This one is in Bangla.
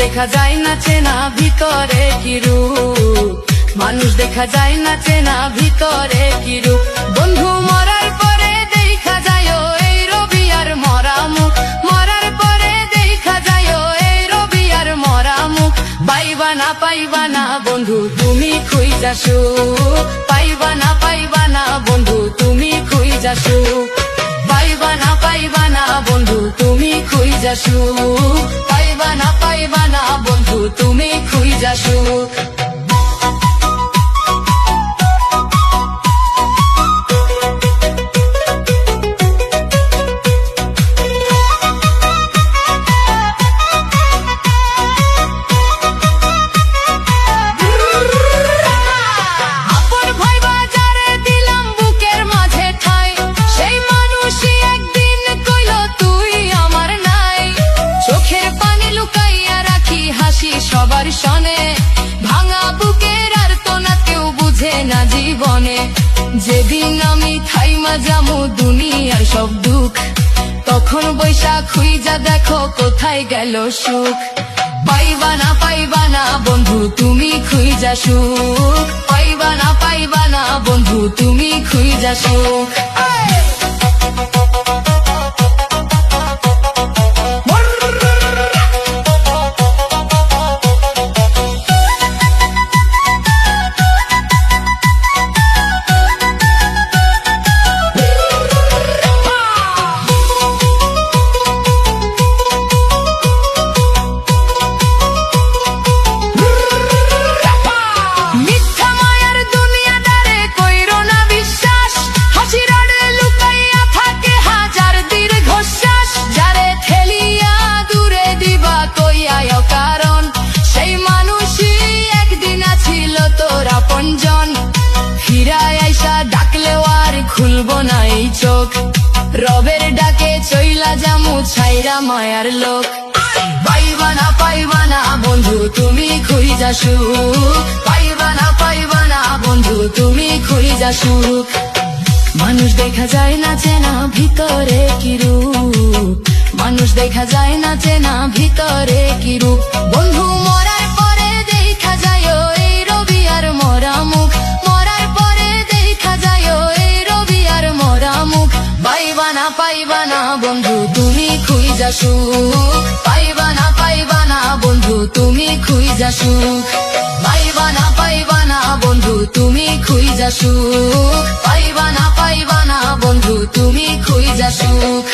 দেখা যায় না চেনা ভিতরে কি রূপ, মানুষ দেখা যায় না চেনা ভিতরে কি রূপ। বন্ধু মরার পরে দেখা যায় এই রবি আর মরা মুখ, মরার পরে দেখা যায় এই রবি আর মরা মুখ। পাইবা না বন্ধু তুমি খুঁজা সুখ, পাইবা না বন্ধু তুমি খুঁজা সুখ, পাইবা না বন্ধু তুমি খুঁজা সুখ, পাইবা না বন্ধু তুমি খুঁজা সুখ। সবার সনে ভাঙা বুকের আর তো না কেউ বুঝে না জীবনে। যেদিন আমি থাইমা যামু দুনিয়ার সব দুঃখ, তখন বৈশাখ খুইজা দেখো কোথায় গেল সুখ। পাইবা না বন্ধু তুমি খুইজা সুখ, পাইবা না বন্ধু তুমি খুইজা সুখ। খুলবো না এই চোখ, রবের ডাকে চইলা জামু ছাইরা মায়ার লোক। পাইবা না বন্ধু তুমি খুঁজা সুখ, পাইবা না বন্ধু তুমি খুঁজা সুখ। মানুষ দেখা যায় না চেনা ভিতরে কি রূপ, মানুষ দেখা যায় না চেনা ভিতরে কি রূপ। বন্ধু মরার পরে দেখা যায় এই রবি আর মরা মুখ, মরার পরে দেখা যায় এই রবি আর মরা মুখ। পাইবা না বন্ধু তুমি খুঁজা সুখ, পাইবা না বন্ধু তুমি খুঁজা সুখ, পাইবা না বন্ধু তুমি খুঁজা সুখ, পাইবা না বন্ধু তুমি খুঁজা সুখ।